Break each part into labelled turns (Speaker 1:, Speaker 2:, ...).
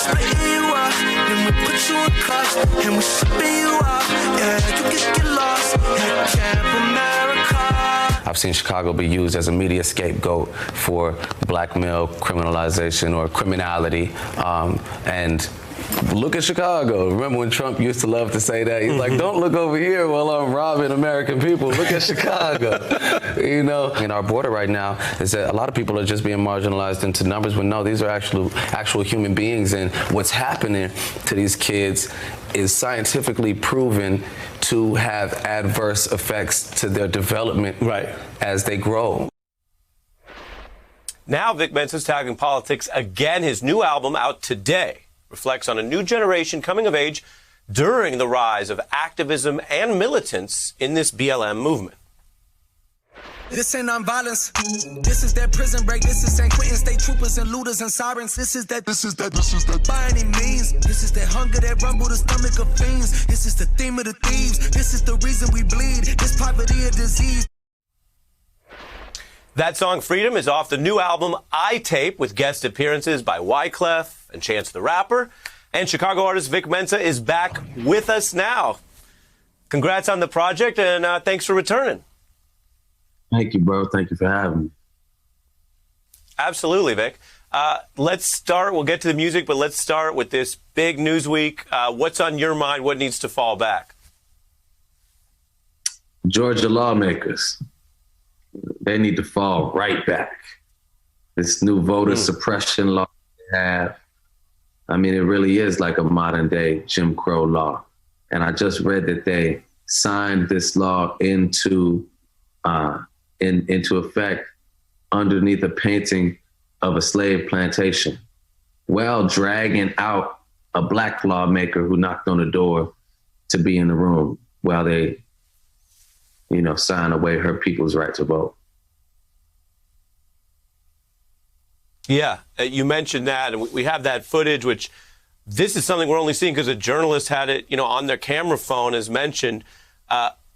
Speaker 1: splitting you up, then we put you in cuffs, and we're shipping you up. Yeah, you can get lost at Camp America.
Speaker 2: I've seen Chicago be used as a media scapegoat for blackmail, criminalization, or criminality, and look at Chicago. Remember when Trump used to love to say that? He's like, don't look over here while I'm robbing American people. Look at Chicago. You know, in our border right now is that a lot of people are just being marginalized into numbers, but no, these are actual human beings. And what's happening to these kids is scientifically proven to have adverse effects to their development as they grow.
Speaker 3: Now Vic Mensa's tackling politics again. His new album out today reflects on a new generation coming of age during the rise of activism and militance in this BLM movement.
Speaker 1: This ain't nonviolence. This is that prison break. This is San Quentin state troopers and looters and sirens. This is that by any means. This is that hunger that rumble the stomach of fiends. This is the theme of the thieves. This is the reason we bleed. This poverty a disease.
Speaker 3: That song, Freedom, is off the new album, I Tape, with guest appearances by Wyclef and Chance the Rapper. And Chicago artist Vic Mensa is back with us now. Congrats on the project, and thanks for returning.
Speaker 2: Thank you, bro. Thank you for having me.
Speaker 3: Absolutely, Vic. Let's start. We'll get to the music, but let's start with this big news week. What's on your mind? What needs to fall back?
Speaker 2: Georgia lawmakers. They need to fall right back. This new voter suppression law they have, I mean, it really is like a modern day Jim Crow law. And I just read that they signed this law into effect underneath a painting of a slave plantation, while dragging out a black lawmaker who knocked on the door to be in the room while they, sign away her people's right to vote.
Speaker 3: Yeah, you mentioned that, and we have that footage, which this is something we're only seeing because a journalist had it, on their camera phone, as mentioned.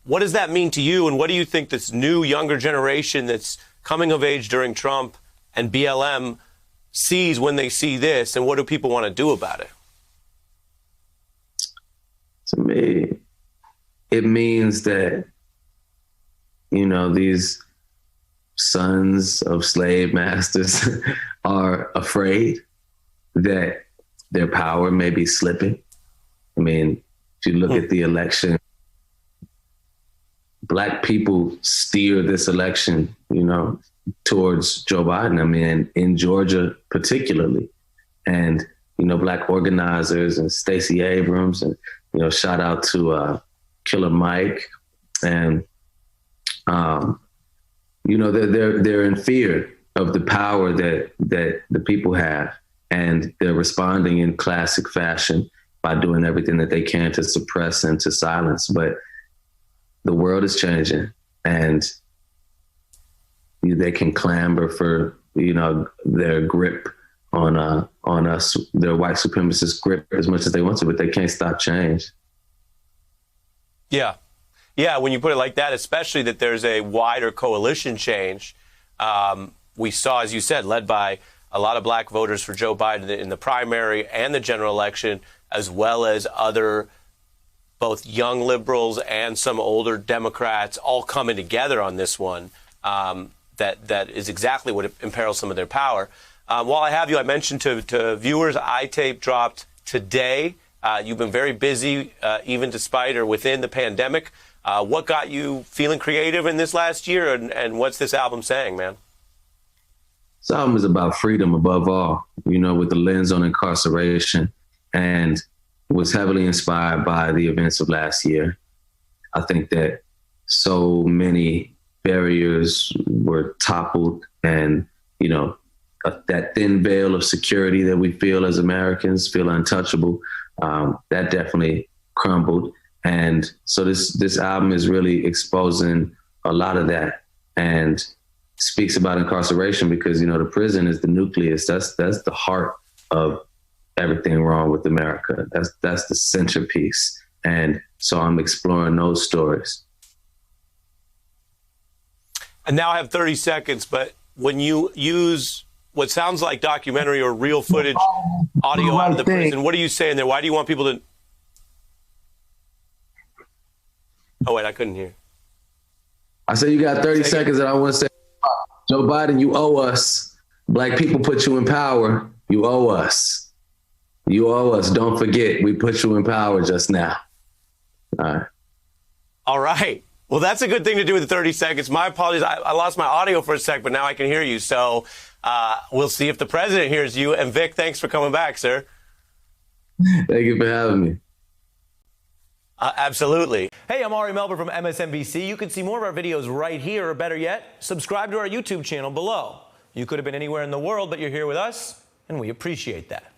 Speaker 3: What does that mean to you, and what do you think this new, younger generation that's coming of age during Trump and BLM sees when they see this, and what do people want to do about it?
Speaker 2: To me, it means that, these sons of slave masters are afraid that their power may be slipping. I mean, if you look at the election, Black people steer this election, towards Joe Biden. I mean, in Georgia particularly. And, Black organizers and Stacey Abrams and, shout out to Killer Mike. And, they're in fear of the power that the people have, and they're responding in classic fashion by doing everything that they can to suppress and to silence. But the world is changing, and they can clamor for, their grip on us, their white supremacist grip as much as they want to, but they can't stop change.
Speaker 3: Yeah. Yeah, when you put it like that, especially that there's a wider coalition change. We saw, as you said, led by a lot of Black voters for Joe Biden in the primary and the general election, as well as other both young liberals and some older Democrats all coming together on this one. That is exactly what imperils some of their power. While I have you, I mentioned to viewers, iTape dropped today. You've been very busy, even despite or within the pandemic. What got you feeling creative in this last year, and what's this album saying, man?
Speaker 2: This album is about freedom above all, with the lens on incarceration, and was heavily inspired by the events of last year. I think that so many barriers were toppled, and, that thin veil of security that we feel as Americans, feel untouchable, that definitely crumbled. And so this album is really exposing a lot of that, and speaks about incarceration because, the prison is the nucleus. That's the heart of everything wrong with America. That's the centerpiece. And so I'm exploring those stories.
Speaker 3: And now I have 30 seconds, but when you use what sounds like documentary or real footage audio out of the prison. What are you saying there? Why do you want people to? Oh wait, I couldn't hear.
Speaker 2: I said you got 30 seconds, and I want to say, Joe Biden, you owe us. Black people put you in power. You owe us. You owe us. Don't forget, we put you in power just now. All right.
Speaker 3: All right. Well, that's a good thing to do with 30 seconds. My apologies. I lost my audio for a sec, but now I can hear you. So we'll see if the president hears you. And Vic, thanks for coming back, sir.
Speaker 2: Thank you for having me.
Speaker 3: Absolutely.
Speaker 4: Hey, I'm Ari Melber from MSNBC. You can see more of our videos right here, or better yet, subscribe to our YouTube channel below. You could have been anywhere in the world, but you're here with us, and we appreciate that.